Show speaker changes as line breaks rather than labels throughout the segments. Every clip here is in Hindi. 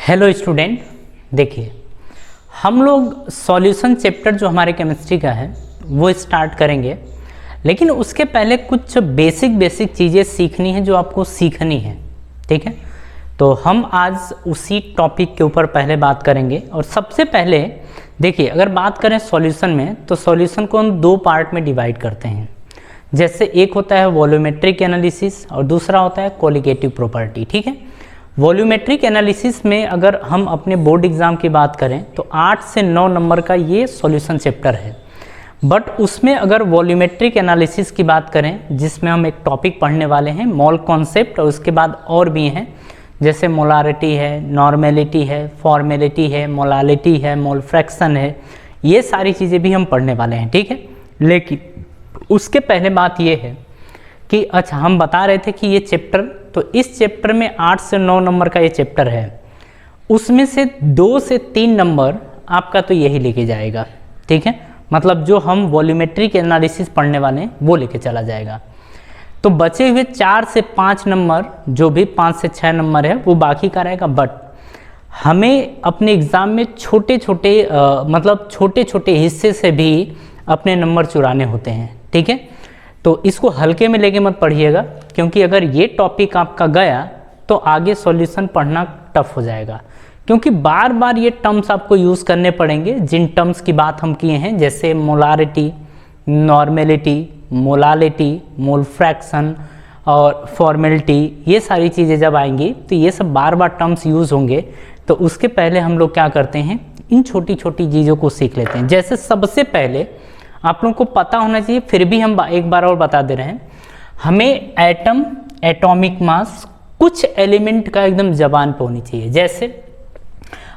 हेलो स्टूडेंट, देखिए हम लोग सॉल्यूशन चैप्टर जो हमारे केमिस्ट्री का है वो स्टार्ट करेंगे, लेकिन उसके पहले कुछ बेसिक चीज़ें सीखनी है जो आपको सीखनी है। ठीक है, तो हम आज उसी टॉपिक के ऊपर पहले बात करेंगे। और सबसे पहले देखिए, अगर बात करें सॉल्यूशन में तो सॉल्यूशन को हम दो पार्ट में डिवाइड करते हैं। जैसे एक होता है वॉल्यूमेट्रिक एनालिसिस और दूसरा होता है कोलिगेटिव प्रॉपर्टी। ठीक है, वॉल्यूमेट्रिक एनालिसिस में अगर हम अपने बोर्ड एग्ज़ाम की बात करें तो 8 से 9 नंबर का ये सॉल्यूशन चैप्टर है। बट उसमें अगर वॉल्यूमेट्रिक एनालिसिस की बात करें, जिसमें हम एक टॉपिक पढ़ने वाले हैं मोल कॉन्सेप्ट, और उसके बाद और भी हैं जैसे मोलारिटी है, नॉर्मेलिटी है, फॉर्मेलिटी है, मोलालिटी है, मोल फ्रैक्शन है, ये सारी चीज़ें भी हम पढ़ने वाले हैं। ठीक है, लेकिन उसके पहले बात ये है कि अच्छा, हम बता रहे थे कि ये चैप्टर, तो इस चैप्टर में 8 से 9 नंबर का ये चैप्टर है, उसमें से 2 से 3 नंबर आपका तो यही लेके जाएगा। ठीक है, मतलब जो हम वॉल्यूमेट्रिक एनालिसिस पढ़ने वाले हैं वो लेके चला जाएगा। तो बचे हुए 4 से 5 नंबर, जो भी 5 से 6 नंबर है वो बाकी का रहेगा। बट हमें अपने एग्ज़ाम में छोटे छोटे हिस्से से भी अपने नंबर चुराने होते हैं। ठीक है, तो इसको हल्के में लेके मत पढ़िएगा, क्योंकि अगर ये टॉपिक आपका गया तो आगे सॉल्यूशन पढ़ना टफ हो जाएगा, क्योंकि बार बार ये टर्म्स आपको यूज़ करने पड़ेंगे जिन टर्म्स की बात हम किए हैं, जैसे molarity, normality, molality, mole fraction और फॉर्मेलिटी। ये सारी चीज़ें जब आएंगी तो ये सब बार बार टर्म्स यूज़ होंगे। तो उसके पहले हम लोग क्या करते हैं, इन छोटी छोटी चीज़ों को सीख लेते हैं। जैसे सबसे पहले आप लोगों को पता होना चाहिए, फिर भी हम एक बार और बता दे रहे हैं, हमें एटम, एटॉमिक मास, कुछ एलिमेंट का एकदम ज़बान पे होनी चाहिए। जैसे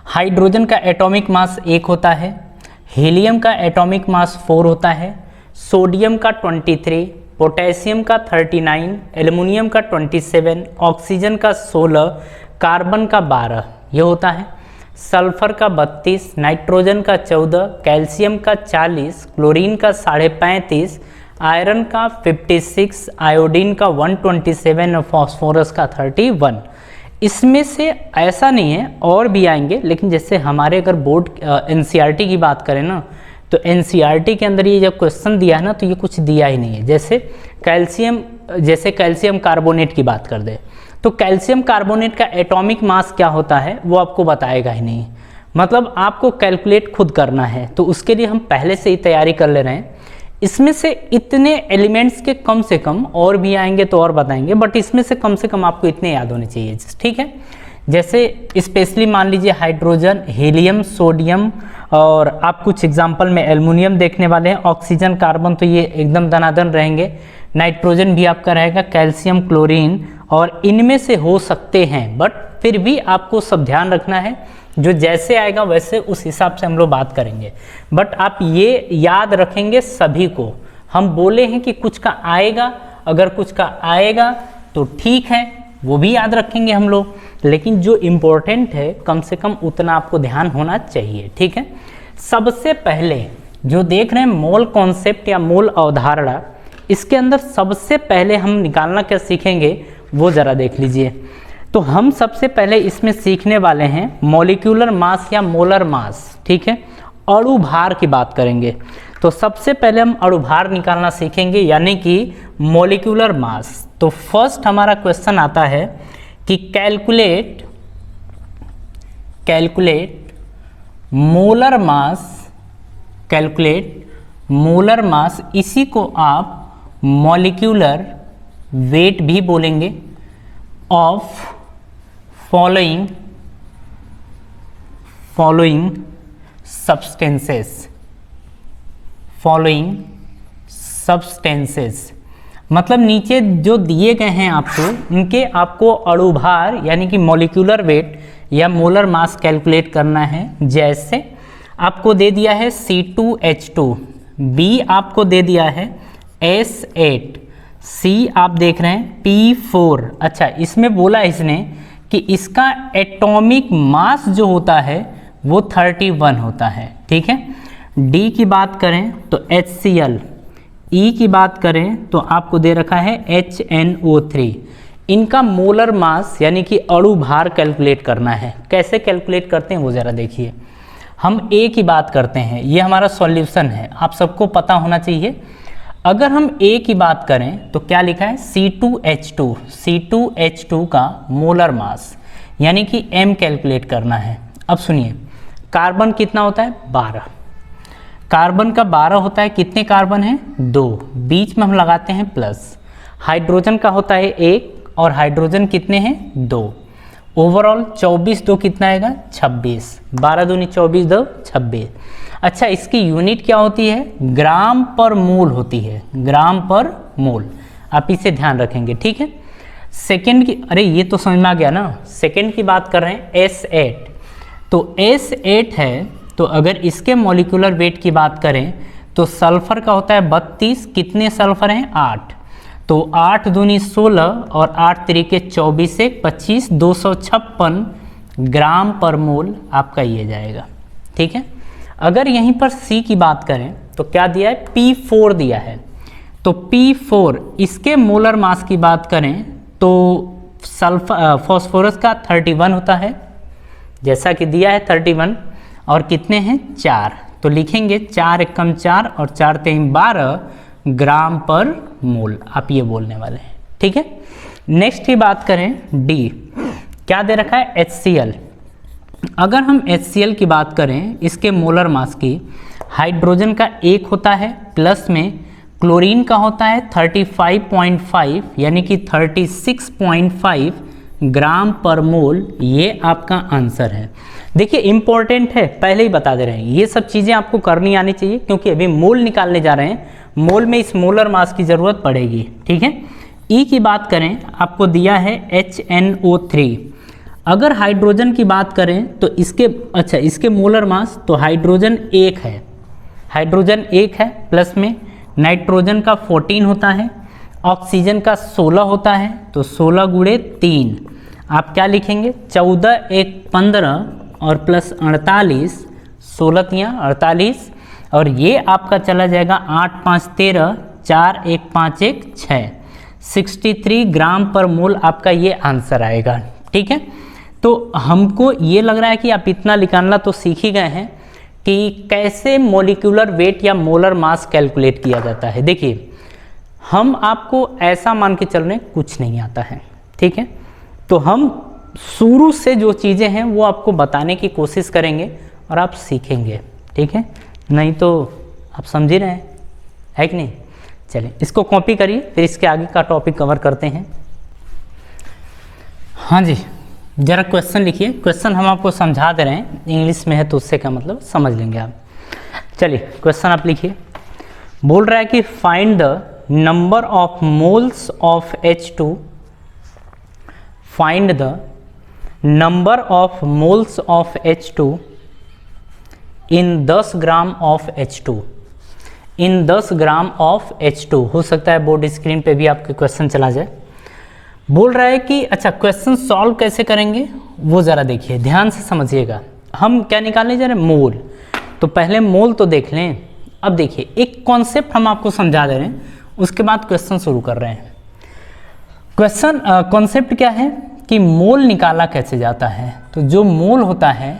हाइड्रोजन का एटॉमिक मास 1 होता है, हीलियम का एटॉमिक मास 4 होता है, सोडियम का 23, पोटेशियम का 39, एल्युमिनियम का 27, ऑक्सीजन का 16, कार्बन का 12 ये होता है, सल्फर का 32, नाइट्रोजन का 14, कैल्शियम का 40, क्लोरीन का 35.5, आयरन का 56, आयोडीन का 127 और फास्फोरस का 31। इसमें से ऐसा नहीं है, और भी आएंगे, लेकिन जैसे हमारे अगर बोर्ड एनसीईआरटी की बात करें ना, तो एनसीईआरटी के अंदर ये जब क्वेश्चन दिया है ना, तो ये कुछ दिया ही नहीं है। जैसे कैल्शियम कार्बोनेट की बात कर दे तो कैल्शियम कार्बोनेट का एटॉमिक मास क्या होता है वो आपको बताएगा ही नहीं, मतलब आपको कैलकुलेट खुद करना है। तो उसके लिए हम पहले से ही तैयारी कर ले रहे हैं। इसमें से इतने एलिमेंट्स के कम से कम, और भी आएंगे तो और बताएंगे, बट इसमें से कम आपको इतने याद होने चाहिए। ठीक है, जैसे स्पेशली मान लीजिए हाइड्रोजन, हीलियम, सोडियम, और आप कुछ एग्जाम्पल में एल्युमिनियम देखने वाले हैं, ऑक्सीजन, कार्बन, तो ये एकदम दनादन रहेंगे। नाइट्रोजन भी आपका रहेगा, कैल्शियम, क्लोरीन, और इनमें से हो सकते हैं, बट फिर भी आपको सब ध्यान रखना है, जो जैसे आएगा वैसे उस हिसाब से हम लोग बात करेंगे। बट आप ये याद रखेंगे सभी को, हम बोले हैं कि कुछ का आएगा, अगर कुछ का आएगा तो ठीक है, वो भी याद रखेंगे हम लोग, लेकिन जो इम्पोर्टेंट है कम से कम उतना आपको ध्यान होना चाहिए। ठीक है, सबसे पहले जो देख रहे हैं मोल कॉन्सेप्ट या मोल अवधारणा, इसके अंदर सबसे पहले हम निकालना क्या सीखेंगे वो ज़रा देख लीजिए। तो हम सबसे पहले इसमें सीखने वाले हैं मॉलिक्यूलर मास या मोलर मास। ठीक है, अणु भार की बात करेंगे। तो सबसे पहले हम अणु भार निकालना सीखेंगे, यानी कि मॉलिक्यूलर मास। तो फर्स्ट हमारा क्वेश्चन आता है कि कैलकुलेट मोलर मास, इसी को आप मॉलिक्यूलर वेट भी बोलेंगे, ऑफ फॉलोइंग सब्सटेंसेस। मतलब नीचे जो दिए गए हैं आपको अणुभार यानी कि मॉलिक्यूलर वेट या मोलर मास कैलकुलेट करना है। जैसे आपको दे दिया है C2H2, B आपको दे दिया है S8, C आप देख रहे हैं P4। अच्छा, इसमें बोला इसने कि इसका एटॉमिक मास जो होता है वो 31 होता है। ठीक है, D की बात करें तो HCl, E की बात करें तो आपको दे रखा है HNO3। इनका मोलर मास यानी कि अणु भार कैलकुलेट करना है। कैसे कैलकुलेट करते हैं वो ज़रा देखिए। हम ए की बात करते हैं, ये हमारा सॉल्यूशन है, आप सबको पता होना चाहिए। अगर हम ए की बात करें तो क्या लिखा है C2H2, C2H2 का मोलर मास यानी कि m कैलकुलेट करना है। अब सुनिए, कार्बन कितना होता है 12, कार्बन का 12 होता है, कितने कार्बन हैं 2, बीच में हम लगाते हैं प्लस। हाइड्रोजन का होता है 1 और हाइड्रोजन कितने हैं 2, ओवरऑल 24 2 कितना आएगा 26, 12 दूनी 24 2 26। अच्छा, इसकी यूनिट क्या होती है, ग्राम पर मोल होती है, ग्राम पर मोल, आप इसे ध्यान रखेंगे, ठीक है। सेकेंड की, अरे ये तो समझ में आ गया ना, सेकेंड की बात कर रहे हैं S8, तो S8 है, तो अगर इसके मॉलिक्यूलर वेट की बात करें तो सल्फर का होता है 32, कितने सल्फर हैं 8, तो 8 दूनी 16 और 8 तरीके 24 से 25, 256 ग्राम पर मोल आपका ये जाएगा, ठीक है। अगर यहीं पर C की बात करें तो क्या दिया है P4 दिया है, तो P4 इसके मोलर मास की बात करें तो फॉस्फोरस का 31 होता है, जैसा कि दिया है 31, और कितने हैं 4, तो लिखेंगे 4 एकम 4 और 4 3 12 ग्राम पर मोल, आप ये बोलने वाले हैं, ठीक है। नेक्स्ट की बात करें D, क्या दे रखा है HCl। अगर हम HCl की बात करें, इसके मोलर मास की, हाइड्रोजन का 1 होता है, प्लस में क्लोरीन का होता है 35.5 यानी कि 36.5 ग्राम पर मोल, ये आपका आंसर है। देखिए इंपॉर्टेंट है, पहले ही बता दे रहे हैं, ये सब चीज़ें आपको करनी आनी चाहिए, क्योंकि अभी मोल निकालने जा रहे हैं, मोल में इस मोलर मास की ज़रूरत पड़ेगी, ठीक है। ई की बात करें, आपको दिया है HNO3। अगर हाइड्रोजन की बात करें तो इसके, अच्छा इसके मोलर मास, तो हाइड्रोजन 1 है, हाइड्रोजन 1 है, प्लस में नाइट्रोजन का 14 होता है, ऑक्सीजन का 16 होता है, तो 16 गुणे 3 आप क्या लिखेंगे 14 1 15 और प्लस 48, 16 तियाँ 48, और ये आपका चला जाएगा 8 5 13, 4 1 5 1 6, 63 ग्राम पर मोल आपका ये आंसर आएगा, ठीक है। तो हमको ये लग रहा है कि आप इतना निकालना तो सीख ही गए हैं कि कैसे मॉलिक्यूलर वेट या मोलर मास कैलकुलेट किया जाता है। देखिए हम आपको ऐसा मान के चल रहे हैं कुछ नहीं आता है, ठीक है, तो हम शुरू से जो चीज़ें हैं वो आपको बताने की कोशिश करेंगे और आप सीखेंगे, ठीक है, नहीं तो आप समझ ही रहे हैं, है कि नहीं। चलिए इसको कॉपी करिए, फिर इसके आगे का टॉपिक कवर करते हैं। हाँ जी, ज़रा क्वेश्चन लिखिए, क्वेश्चन हम आपको समझा दे रहे हैं, इंग्लिश में है तो उससे क्या मतलब समझ लेंगे आप। चलिए क्वेश्चन आप लिखिए, बोल रहा है कि find the number of moles of H2, find the number of moles of H2 in 10 gram of H2, in 10 gram of H2। हो सकता है बोर्ड स्क्रीन पे भी आपके क्वेश्चन चला जाए। बोल रहा है कि अच्छा क्वेश्चन सॉल्व कैसे करेंगे वो ज़रा देखिए, ध्यान से समझिएगा। हम क्या निकालने जा रहे हैं मोल, तो पहले मोल तो देख लें। अब देखिए एक कॉन्सेप्ट हम आपको समझा दे रहे हैं, उसके बाद क्वेश्चन शुरू कर रहे हैं। क्वेश्चन कॉन्सेप्ट क्या है कि मोल निकाला कैसे जाता है, तो जो मोल होता है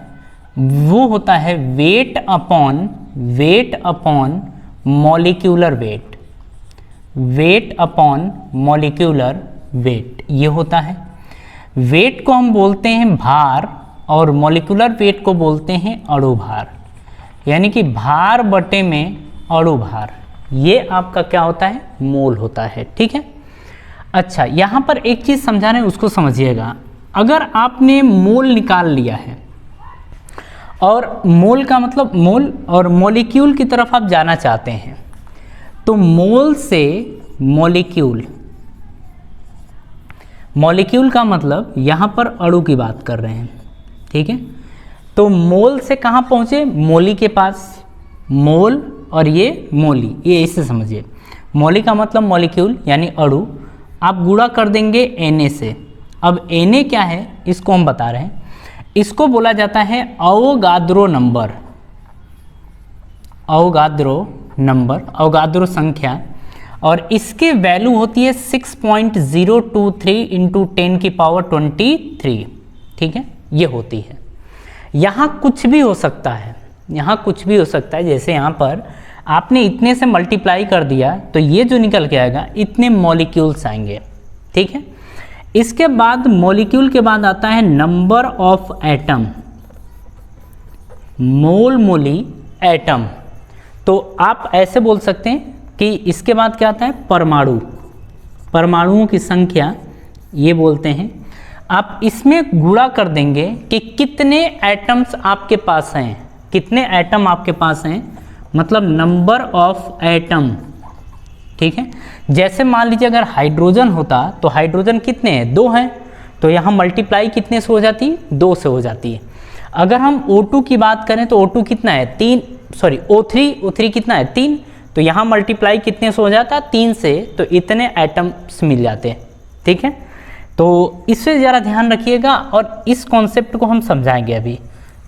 वो होता है weight upon molecular weight, weight upon molecular weight, ये होता है। वेट को हम बोलते हैं भार और मॉलिक्यूलर वेट को बोलते हैं अणु भार, यानी कि भार बटे में अणु भार, ये आपका क्या होता है मोल होता है, ठीक है। अच्छा यहाँ पर एक चीज़ समझा रहे हैं, उसको समझिएगा। अगर आपने मोल निकाल लिया है और मोल का मतलब मोल और मॉलिक्यूल की तरफ आप जाना चाहते हैं, तो मोल से मॉलिक्यूल, मॉलिक्यूल का मतलब यहाँ पर अणु की बात कर रहे हैं, ठीक है। तो मोल से कहाँ पहुँचे, मोली के पास, मोल और ये मोली, ये इससे समझिए। मोली का मतलब मॉलिक्यूल यानी अणु, आप गुणा कर देंगे Na से। अब Na क्या है इसको हम बता रहे हैं, इसको बोला जाता है Avogadro number, Avogadro number, Avogadro संख्या। और इसके वैल्यू होती है 6.023 इंटू 10⁻23। ठीक है, ये होती है। यहाँ कुछ भी हो सकता है, यहाँ कुछ भी हो सकता है। जैसे यहाँ पर आपने इतने से मल्टीप्लाई कर दिया तो ये जो निकल के आएगा इतने मॉलिक्यूल्स आएंगे। ठीक है, इसके बाद मॉलिक्यूल के बाद आता है number of atom, mole moly atom. तो आप ऐसे बोल सकते हैं कि इसके बाद क्या आता है, परमाणु, परमाणुओं की संख्या ये बोलते हैं। आप इसमें गुणा कर देंगे कि कितने एटम्स आपके पास हैं, कितने एटम आपके पास हैं, मतलब नंबर ऑफ एटम। ठीक है, जैसे मान लीजिए अगर हाइड्रोजन होता तो हाइड्रोजन कितने हैं, 2 हैं, तो यहाँ मल्टीप्लाई कितने से हो जाती है, 2 से हो जाती है। अगर हम O2 की बात करें तो O2 कितना है, 3, सॉरी O3 कितना है, 3, तो यहाँ मल्टीप्लाई कितने से हो जाता है, 3 से, तो इतने एटम्स मिल जाते हैं। ठीक है, तो इससे ज़रा ध्यान रखिएगा और इस कॉन्सेप्ट को हम समझाएंगे अभी।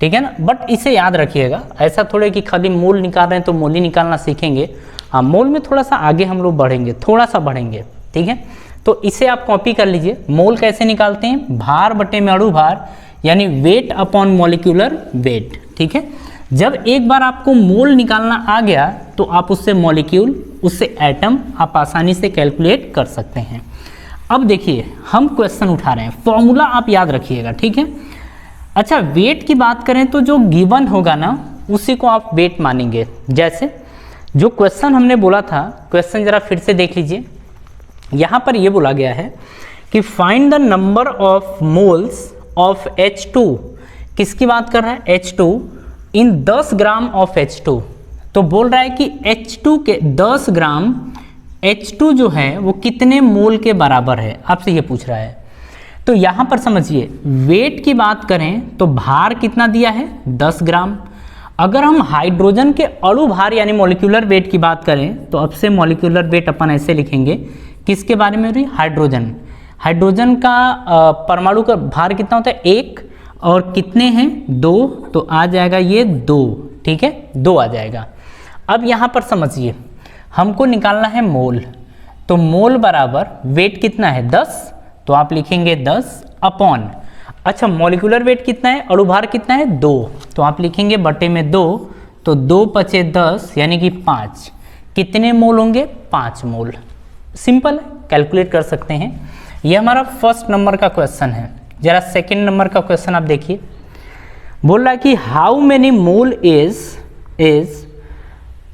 ठीक है ना, बट इसे याद रखिएगा, ऐसा थोड़े कि खाली मोल निकाल रहे हैं तो मोल ही निकालना सीखेंगे। हाँ, मोल में थोड़ा सा आगे हम लोग बढ़ेंगे, थोड़ा सा बढ़ेंगे। ठीक है, तो इसे आप कॉपी कर लीजिए। मोल कैसे निकालते हैं, भार बटे में अणु भार, यानी वेट अपॉन मॉलिक्यूलर वेट। ठीक है, जब एक बार आपको मोल निकालना आ गया तो आप उससे मॉलिक्यूल, उससे एटम आप आसानी से कैलकुलेट कर सकते हैं। अब देखिए हम क्वेश्चन उठा रहे हैं, फॉर्मूला आप याद रखिएगा। ठीक है, अच्छा वेट की बात करें तो जो गिवन होगा ना उसी को आप वेट मानेंगे। जैसे जो क्वेश्चन हमने बोला था, क्वेश्चन जरा फिर से देख लीजिए। यहाँ पर ये बोला गया है कि find the number of moles of H2, किसकी बात कर रहा है, H2 in 10 gram of H2। तो बोल रहा है कि H2 के 10 ग्राम H2 जो है वो कितने मोल के बराबर है, आपसे ये पूछ रहा है। तो यहाँ पर समझिए, वेट की बात करें तो भार कितना दिया है, 10 ग्राम। अगर हम हाइड्रोजन के अणु भार यानी मॉलिक्यूलर वेट की बात करें तो अब से मॉलिक्यूलर वेट अपन ऐसे लिखेंगे, किसके बारे में हो रही, हाइड्रोजन। हाइड्रोजन का परमाणु का भार कितना होता है, 1, और कितने हैं, 2, तो आ जाएगा ये 2। ठीक है, 2 आ जाएगा। अब यहाँ पर समझिए, हमको निकालना है मोल, तो मोल बराबर वेट कितना है, 10, तो आप लिखेंगे 10 अपॉन, अच्छा मॉलिक्यूलर वेट कितना है, अणुभार कितना है, 2, तो आप लिखेंगे बटे में 2, तो 2 × 10 यानी कि 5। कितने मोल होंगे, 5 मोल। सिंपल है, कैलकुलेट कर सकते हैं। ये हमारा फर्स्ट नंबर का क्वेश्चन है। जरा सेकंड नंबर का क्वेश्चन आप देखिए, बोल रहा है कि how many mole is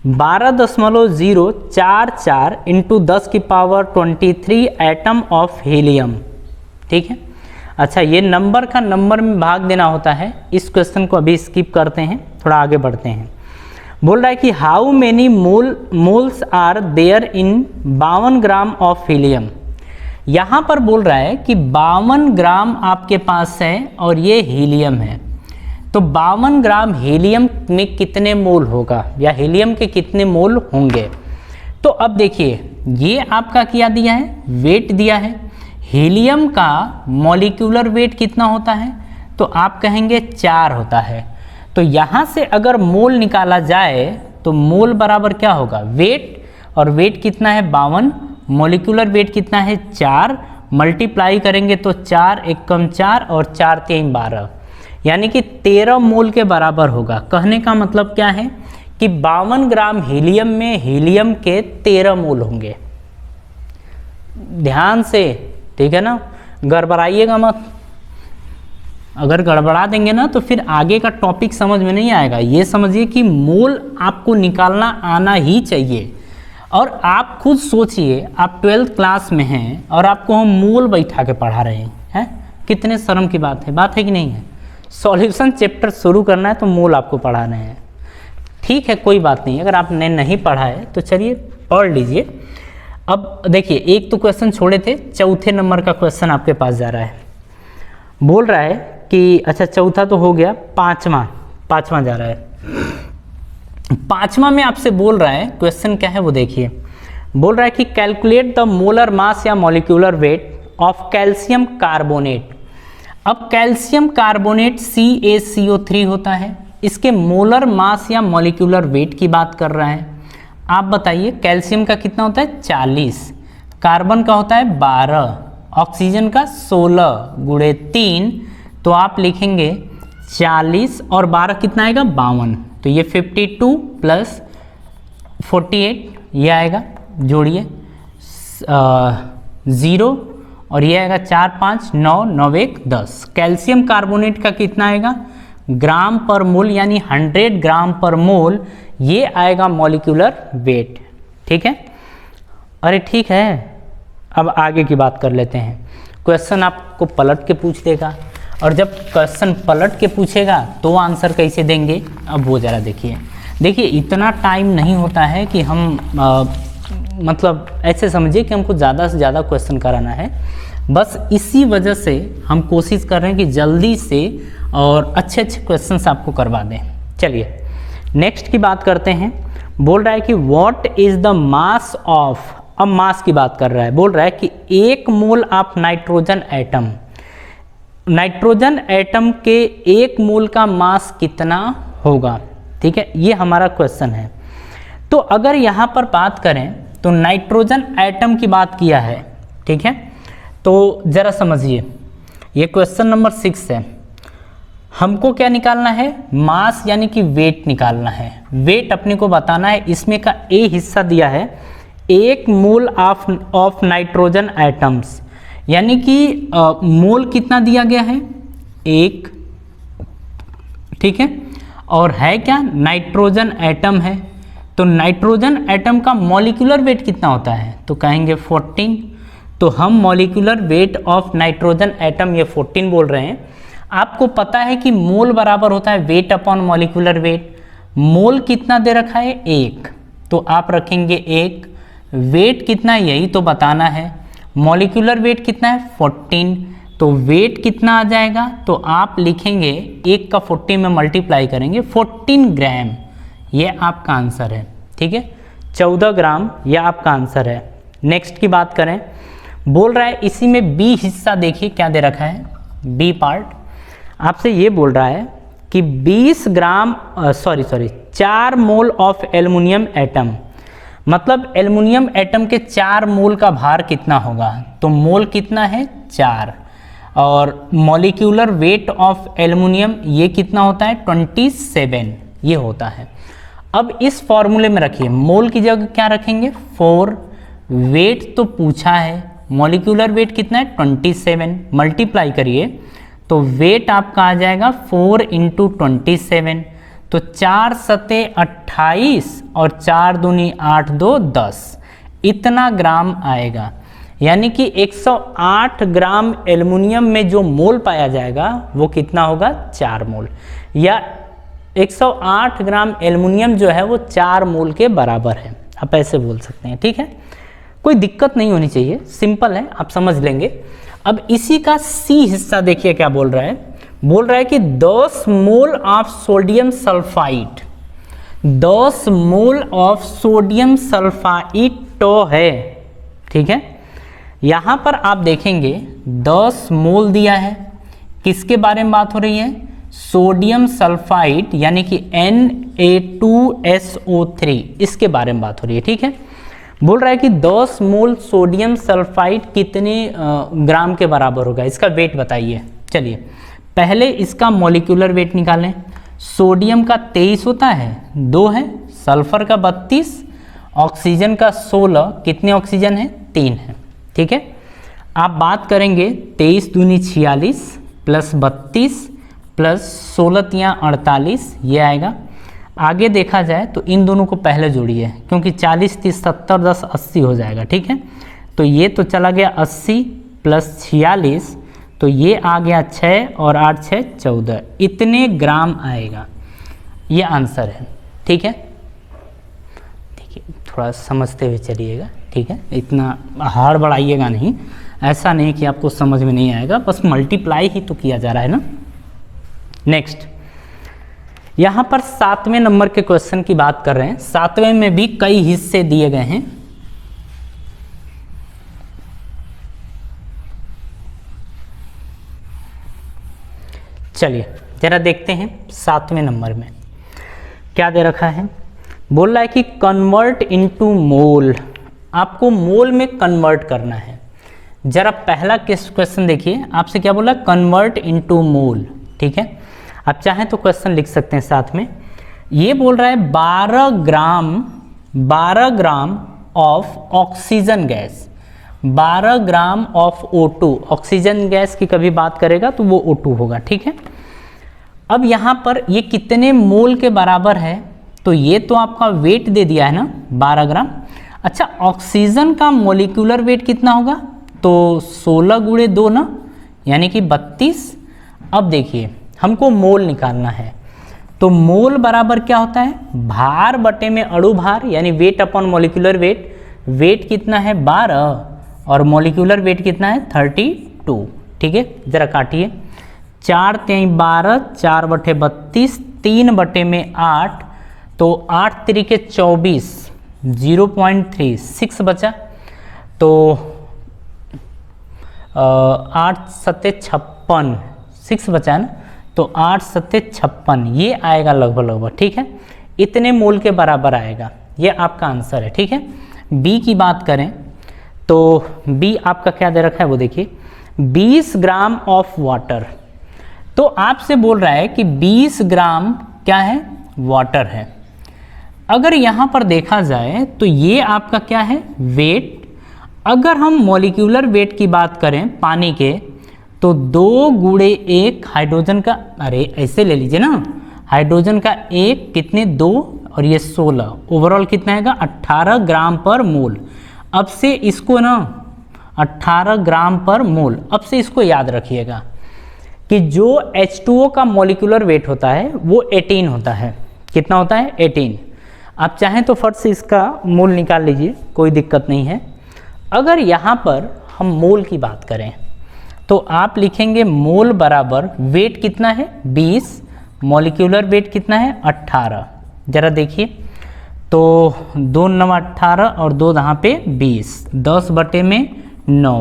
12.044 into 10⁻23 atom of helium. ठीक है, अच्छा ये नंबर का नंबर में भाग देना होता है। इस क्वेश्चन को अभी स्किप करते हैं, थोड़ा आगे बढ़ते हैं। बोल रहा है कि how many moles are there in 52 gram of helium. यहाँ पर बोल रहा है कि 52 ग्राम आपके पास है और ये हीलियम है, तो 52 ग्राम हीलियम में कितने मोल होगा या हीलियम के कितने मोल होंगे। तो अब देखिए ये आपका क्या दिया है, वेट दिया है। हीलियम का मॉलिक्यूलर वेट कितना होता है, तो आप कहेंगे 4 होता है। तो यहाँ से अगर मोल निकाला जाए तो मोल बराबर क्या होगा, वेट, और वेट कितना है 52, मॉलिक्यूलर वेट कितना है 4, मल्टीप्लाई करेंगे तो 4 × 1 4 और 4 × 3 12, यानी कि 13 मोल के बराबर होगा। कहने का मतलब क्या है कि 52 ग्राम हीलियम में हीलियम के 13 मोल होंगे। ध्यान से, ठीक है ना, गड़बड़ाइएगा मत। अगर गड़बड़ा देंगे ना तो फिर आगे का टॉपिक समझ में नहीं आएगा। ये समझिए कि मोल आपको निकालना आना ही चाहिए। और आप खुद सोचिए, आप 12th क्लास में हैं और आपको हम मोल बैठा के पढ़ा रहे हैं, कितने शर्म की बात है कि नहीं है। सॉल्यूशन चैप्टर शुरू करना है तो मोल आपको पढ़ा रहे हैं। ठीक है, कोई बात नहीं, अगर आपने नहीं पढ़ा है तो चलिए पढ़ लीजिए। अब देखिए, एक तो क्वेश्चन छोड़े थे, चौथे नंबर का क्वेश्चन आपके पास जा रहा है। बोल रहा है कि अच्छा चौथा तो हो गया, पाँचवा जा रहा है। पाँचवा में आपसे बोल रहा है, क्वेश्चन क्या है वो देखिए। बोल रहा है कि कैलकुलेट द मोलर मास या molecular weight of calcium carbonate. अब कैल्शियम कार्बोनेट CaCO3 होता है, इसके मोलर मास या मॉलिक्यूलर वेट की बात कर रहा है। आप बताइए कैल्शियम का कितना होता है 40, कार्बन का होता है 12, ऑक्सीजन का 16 गुणे 3, तो आप लिखेंगे 40 और 12 कितना आएगा 52, तो ये 52 प्लस 48 ये आएगा, जोड़िए 0 और ये आएगा 4 5 9 9 1 10। कैल्शियम कार्बोनेट का कितना आएगा ग्राम पर मोल, यानी 100 ग्राम पर मोल, ये आएगा मॉलिक्यूलर वेट। ठीक है, अरे ठीक है, अब आगे की बात कर लेते हैं। क्वेश्चन आपको पलट के पूछ देगा, और जब क्वेश्चन पलट के पूछेगा तो आंसर कैसे देंगे, अब वो ज़रा देखिए इतना टाइम नहीं होता है कि हम मतलब ऐसे समझिए कि हमको ज़्यादा से ज़्यादा क्वेश्चन कराना है, बस इसी वजह से हम कोशिश कर रहे हैं कि जल्दी से और अच्छे क्वेश्चंस आपको करवा दें। चलिए नेक्स्ट की बात करते हैं। बोल रहा है कि what is the mass of, अब मास की बात कर रहा है, बोल रहा है कि 1 mole of nitrogen atom, nitrogen atom के 1 मोल का मास कितना होगा। ठीक है, ये हमारा क्वेश्चन है। तो अगर यहाँ पर बात करें तो नाइट्रोजन एटम की बात किया है, ठीक है, तो ज़रा समझिए, ये क्वेश्चन नंबर 6 है। हमको क्या निकालना है, मास यानी कि वेट निकालना है, वेट अपने को बताना है। इसमें का ए हिस्सा दिया है 1 मोल ऑफ नाइट्रोजन एटम्स, यानी कि मोल कितना दिया गया है 1, ठीक है, और है क्या नाइट्रोजन एटम है, तो नाइट्रोजन एटम का मॉलिक्यूलर वेट कितना होता है, तो कहेंगे 14, तो हम molecular weight of nitrogen atom ये 14 बोल रहे हैं। आपको पता है कि मोल बराबर होता है वेट अपॉन मॉलिक्यूलर वेट, मोल कितना दे रखा है 1, तो आप रखेंगे 1, वेट कितना यही तो बताना है, मॉलिक्यूलर वेट कितना है 14, तो वेट कितना आ जाएगा, तो आप लिखेंगे 1 का 14 में मल्टीप्लाई करेंगे 14 ग्राम, ये आपका आंसर है। ठीक है, 14 ग्राम ये आपका आंसर है। नेक्स्ट की बात करें, बोल रहा है इसी में बी हिस्सा, देखिए क्या दे रखा है, बी पार्ट आपसे ये बोल रहा है कि 20 ग्राम 4 मोल ऑफ एल्युमिनियम एटम, मतलब एल्युमिनियम एटम के 4 मोल का भार कितना होगा, तो मोल कितना है 4, और मॉलिक्यूलर वेट ऑफ एल्युमिनियम ये कितना होता है 27 ये होता है। अब इस फॉर्मूले में रखिए, मोल की जगह क्या रखेंगे 4, वेट तो पूछा है, मॉलिक्यूलर वेट कितना है 27, मल्टीप्लाई करिए तो वेट आपका आ जाएगा 4 × 27, तो 4 सते 28 और 4 दूनी 8 2 10, इतना ग्राम आएगा। यानी कि 108 ग्राम एल्युमिनियम में जो मोल पाया जाएगा वो कितना होगा 4 मोल, या 108 ग्राम एल्युमिनियम जो है वो 4 मोल के बराबर है, आप ऐसे बोल सकते हैं। ठीक है, कोई दिक्कत नहीं होनी चाहिए, सिंपल है, आप समझ लेंगे। अब इसी का सी हिस्सा देखिए क्या बोल रहा है, बोल रहा है कि 10 mole of sodium sulphide, 10 mole of sodium sulphide तो है। ठीक है, यहाँ पर आप देखेंगे 10 मोल दिया है, किसके बारे में बात हो रही है, सोडियम सल्फाइड यानी कि Na2SO3, इसके बारे में बात हो रही है। ठीक है, बोल रहा है कि 10 मोल सोडियम सल्फाइड कितने ग्राम के बराबर होगा, इसका वेट बताइए। चलिए पहले इसका मॉलिक्यूलर वेट निकालें। सोडियम का 23 होता है, 2 है, सल्फर का 32, ऑक्सीजन का 16, कितने ऑक्सीजन है 3 है। ठीक है, आप बात करेंगे 23 दूनी 46 प्लस 32 प्लस 16 तियाँ 48 ये आएगा। आगे देखा जाए तो इन दोनों को पहले जोड़िए, क्योंकि 40 30 70 10 80 हो जाएगा। ठीक है, तो ये तो चला गया 80 प्लस 46, तो ये आ गया 6 और 8 6 14, इतने ग्राम आएगा, ये आंसर है। ठीक है, देखिए थोड़ा समझते हुए चलिएगा। ठीक है, इतना हार्ड बढ़ाइएगा नहीं, ऐसा नहीं कि आपको समझ में नहीं आएगा, बस मल्टीप्लाई ही तो किया जा रहा है ना। नेक्स्ट, यहाँ पर 7वें नंबर के क्वेश्चन की बात कर रहे हैं। 7वें में भी कई हिस्से दिए गए हैं। चलिए जरा देखते हैं 7वें नंबर में क्या दे रखा है। बोल रहा है कि कन्वर्ट इनटू मोल, आपको मोल में कन्वर्ट करना है। जरा पहला क्वेश्चन देखिए, आपसे क्या बोला, कन्वर्ट इनटू मोल, ठीक है। आप चाहें तो क्वेश्चन लिख सकते हैं साथ में। ये बोल रहा है 12 gram of oxygen gas, 12 gram of O2, oxygen gas की कभी बात करेगा तो वो O2 होगा, ठीक है। अब यहाँ पर ये कितने मोल के बराबर है, तो ये तो आपका वेट दे दिया है ना 12 ग्राम। अच्छा, ऑक्सीजन का मोलिकुलर वेट कितना होगा, तो 16 गुणे 2 ना, यानी कि 32। अब देखिए हमको मोल निकालना है, तो मोल बराबर क्या होता है, भार बटे में अणु भार, यानी weight upon molecular weight. Weight कितना है 12 और मोलिकुलर वेट कितना है 32, ठीक है। जरा काटिए, 4 3 12, 4 बटे 32, 3 बटे में 8, तो 8 3 24, 0.3, 6 बचा, तो 8 7 56, 6 बचा है ना, तो 8 7 56, ये आएगा लगभग, ठीक है। इतने मोल के बराबर आएगा, ये आपका आंसर है, ठीक है। बी की बात करें तो बी आपका क्या दे रखा है वो देखिए, 20 ग्राम ऑफ वाटर। तो आपसे बोल रहा है कि 20 ग्राम क्या है, वाटर है। अगर यहाँ पर देखा जाए तो ये आपका क्या है, वेट। अगर हम मॉलिक्यूलर वेट की बात करें पानी के, तो 2 गुणे 1 हाइड्रोजन का, अरे ऐसे ले लीजिए ना, हाइड्रोजन का 1 कितने 2 और ये 16, ओवरऑल कितना आएगा 18 ग्राम पर मोल। अब से इसको ना 18 ग्राम पर मोल, अब से इसको याद रखिएगा कि जो H2O का मॉलिक्यूलर वेट होता है वो 18 होता है। कितना होता है 18। आप चाहें तो फट से इसका मोल निकाल लीजिए, कोई दिक्कत नहीं है। अगर यहाँ पर हम मोल की बात करें तो आप लिखेंगे मोल बराबर वेट कितना है 20, मॉलिक्यूलर वेट कितना है 18। जरा देखिए, तो 2 9 18 और 2 यहाँ पे 20, 10 बटे में 9,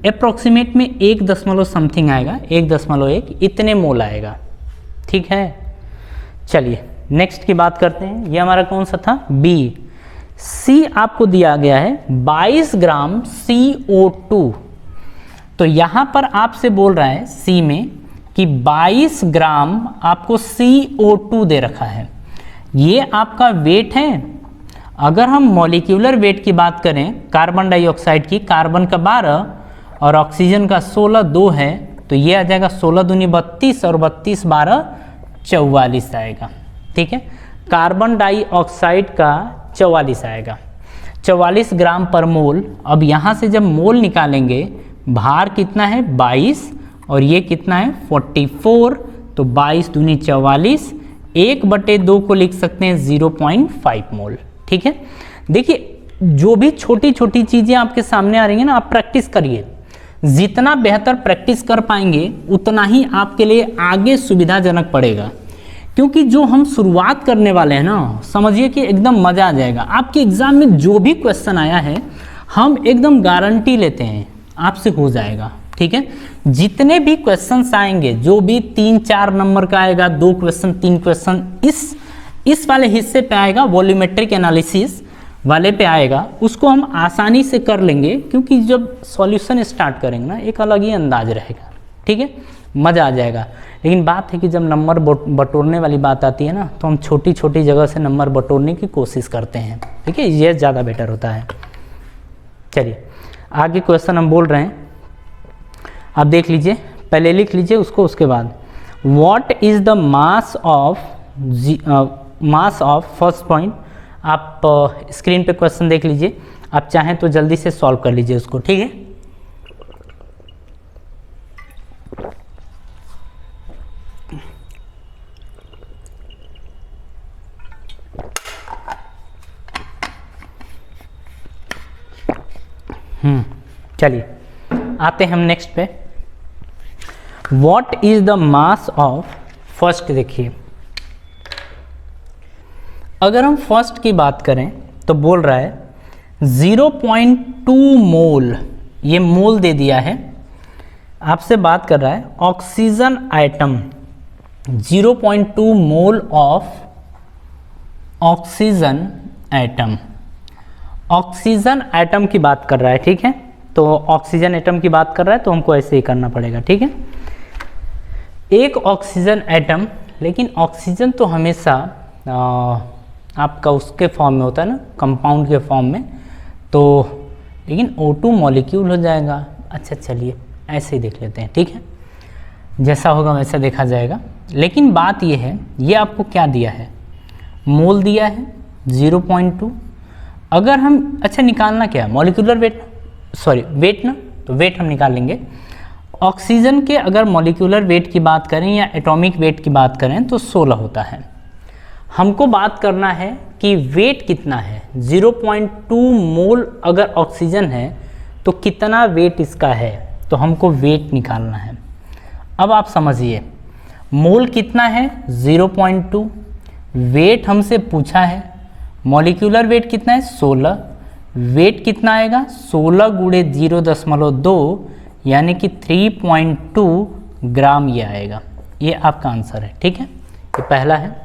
अप्रोक्सीमेट में 1 दशमलव समथिंग आएगा, 1.1 इतने मोल आएगा, ठीक है। चलिए नेक्स्ट की बात करते हैं। ये हमारा कौन सा था, बी। सी आपको दिया गया है 22 ग्राम CO2। तो यहाँ पर आपसे बोल रहा है सी में कि 22 ग्राम आपको CO2 दे रखा है, ये आपका वेट है। अगर हम मॉलिक्यूलर वेट की बात करें कार्बन डाइऑक्साइड की, कार्बन का 12 और ऑक्सीजन का 16, 2 है, तो ये आ जाएगा 16 दूनी 32 और 32 12 44 आएगा, ठीक है। कार्बन डाइऑक्साइड का 44 आएगा, 44 ग्राम पर मोल। अब यहाँ से जब मोल निकालेंगे, भार कितना है 22 और ये कितना है 44, तो 22 दूनी 44, 1/2 को लिख सकते हैं 0.5 मोल, ठीक है। देखिए जो भी छोटी छोटी चीज़ें आपके सामने आ रही हैं ना, आप प्रैक्टिस करिए। जितना बेहतर प्रैक्टिस कर पाएंगे उतना ही आपके लिए आगे सुविधाजनक पड़ेगा, क्योंकि जो हम शुरुआत करने वाले हैं ना, समझिए कि एकदम मज़ा आ जाएगा। आपके एग्ज़ाम में जो भी क्वेश्चन आया है, हम एकदम गारंटी लेते हैं आपसे हो जाएगा, ठीक है। जितने भी क्वेश्चंस आएंगे, जो भी 3-4 नंबर का आएगा, 2 क्वेश्चन 3 क्वेश्चन इस वाले हिस्से पे आएगा, वॉल्यूमेट्रिक एनालिसिस वाले पे आएगा, उसको हम आसानी से कर लेंगे, क्योंकि जब सॉल्यूशन स्टार्ट करेंगे ना, एक अलग ही अंदाज रहेगा, ठीक है, मज़ा आ जाएगा। लेकिन बात है कि जब नंबर बटोरने वाली बात आती है ना, तो हम छोटी छोटी जगह से नंबर बटोरने की कोशिश करते हैं, ठीक है, ये ज़्यादा बेटर होता है। चलिए आगे क्वेश्चन हम बोल रहे हैं, आप देख लीजिए, पहले लिख लीजिए उसको, उसके बाद what is the mass of first point. आप स्क्रीन पे क्वेश्चन देख लीजिए, आप चाहें तो जल्दी से सॉल्व कर लीजिए उसको, ठीक है। चलिए आते हैं हम नेक्स्ट पे। What is the mass of first. देखिए अगर हम फर्स्ट की बात करें तो बोल रहा है 0.2 मोल, ये मोल दे दिया है, आपसे बात कर रहा है oxygen atom 0.2 mole of oxygen atom, oxygen atom की बात कर रहा है, ठीक है। तो ऑक्सीजन एटम की बात कर रहा है तो हमको ऐसे ही करना पड़ेगा, ठीक है। एक ऑक्सीजन एटम, लेकिन ऑक्सीजन तो हमेशा आपका उसके फॉर्म में होता है ना, कंपाउंड के फॉर्म में, तो लेकिन O2 मॉलिक्यूल हो जाएगा। अच्छा चलिए ऐसे ही देख लेते हैं, ठीक है, जैसा होगा वैसा देखा जाएगा। लेकिन बात ये है, ये आपको क्या दिया है, मोल दिया है 0.2। अगर हम अच्छा निकालना क्या है, मॉलिक्यूलर वेट, सॉरी वेट ना, तो वेट हम निकाल लेंगे। ऑक्सीजन के अगर मॉलिक्यूलर वेट की बात करें या एटॉमिक वेट की बात करें तो 16 होता है। हमको बात करना है कि वेट कितना है, 0.2 मोल अगर ऑक्सीजन है तो कितना वेट इसका है, तो हमको वेट निकालना है। अब आप समझिए, मोल कितना है 0.2, वेट हमसे पूछा है, मॉलिक्यूलर वेट कितना है 16, वेट कितना आएगा 16 गुणे 0.2 यानी कि 3.2 ग्राम ये आएगा। ये आपका आंसर है, ठीक है, ये पहला है।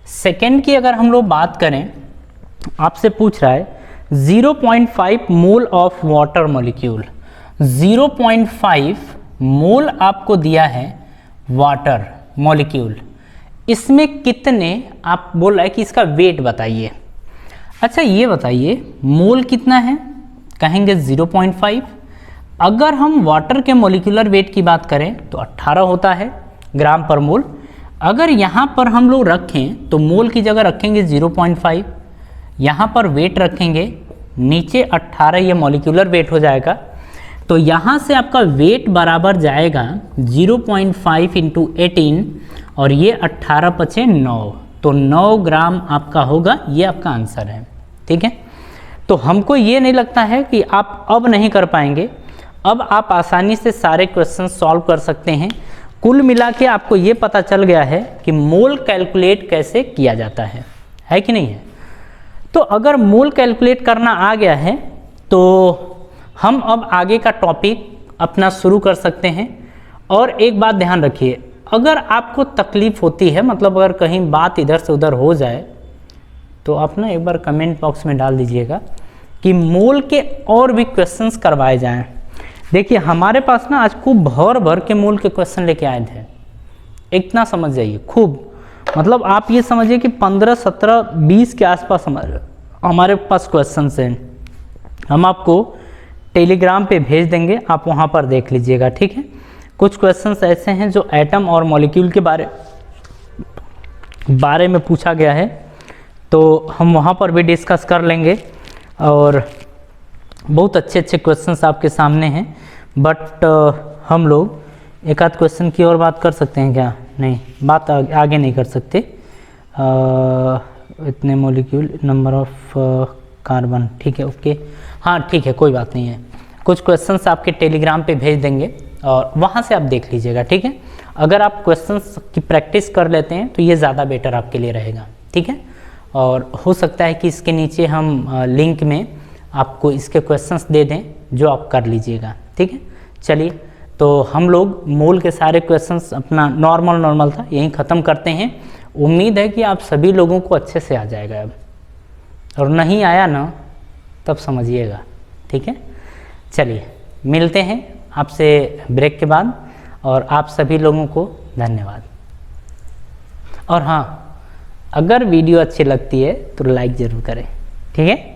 सेकेंड की अगर हम लोग बात करें, आपसे पूछ रहा है 0.5 मोल ऑफ वाटर मॉलिक्यूल, 0.5 मोल आपको दिया है वाटर मॉलिक्यूल, इसमें कितने, आप बोल रहा है कि इसका वेट बताइए। अच्छा ये बताइए मोल कितना है, कहेंगे 0.5। अगर हम वाटर के मॉलिक्यूलर वेट की बात करें तो 18 होता है ग्राम पर मोल। अगर यहाँ पर हम लोग रखें तो मोल की जगह रखेंगे 0.5, यहाँ पर वेट रखेंगे, नीचे 18 ये मॉलिक्यूलर वेट हो जाएगा। तो यहाँ से आपका वेट बराबर जाएगा 0.5 इंटू 18 और ये 18 पचे 9, तो 9 ग्राम आपका होगा। ये आपका आंसर है, ठीक है। तो हमको ये नहीं लगता है कि आप अब नहीं कर पाएंगे, अब आप आसानी से सारे क्वेश्चन सॉल्व कर सकते हैं। कुल मिला के आपको ये पता चल गया है कि मोल कैलकुलेट कैसे किया जाता है कि नहीं है। तो अगर मोल कैलकुलेट करना आ गया है तो हम अब आगे का टॉपिक अपना शुरू कर सकते हैं। और एक बात ध्यान रखिए, अगर आपको तकलीफ़ होती है, मतलब अगर कहीं बात इधर से उधर हो जाए तो आप ना एक बार कमेंट बॉक्स में डाल दीजिएगा कि मोल के और भी क्वेश्चंस करवाए जाएं। देखिए हमारे पास ना आज खूब भर भर के मोल के क्वेश्चन लेके आए थे, इतना समझ जाइए, खूब, मतलब आप ये समझिए कि 15, 17, 20 के आसपास हमारे पास क्वेश्चन हैं। हम आपको टेलीग्राम पे भेज देंगे, आप वहाँ पर देख लीजिएगा, ठीक है। कुछ क्वेश्चंस ऐसे हैं जो एटम और मॉलिक्यूल के बारे में पूछा गया है, तो हम वहाँ पर भी डिस्कस कर लेंगे। और बहुत अच्छे अच्छे क्वेश्चंस आपके सामने हैं, बट हम लोग एक आध क्वेश्चन की और बात कर सकते हैं क्या? नहीं, बात आगे नहीं कर सकते। इतने मॉलिक्यूल, नंबर ऑफ कार्बन, ठीक है, ओके, हाँ ठीक है, कोई बात नहीं है। कुछ क्वेश्चंस आपके टेलीग्राम पे भेज देंगे और वहाँ से आप देख लीजिएगा, ठीक है। अगर आप क्वेश्चंस की प्रैक्टिस कर लेते हैं तो ये ज़्यादा बेटर आपके लिए रहेगा, ठीक है। और हो सकता है कि इसके नीचे हम लिंक में आपको इसके क्वेश्चंस दे दें जो आप कर लीजिएगा, ठीक है। चलिए, तो हम लोग मोल के सारे क्वेश्चंस अपना नॉर्मल था यहीं ख़त्म करते हैं। उम्मीद है कि आप सभी लोगों को अच्छे से आ जाएगा अब, और नहीं आया ना तब समझिएगा, ठीक है। चलिए मिलते हैं आपसे ब्रेक के बाद, और आप सभी लोगों को धन्यवाद। और हाँ, अगर वीडियो अच्छी लगती है तो लाइक ज़रूर करें, ठीक है।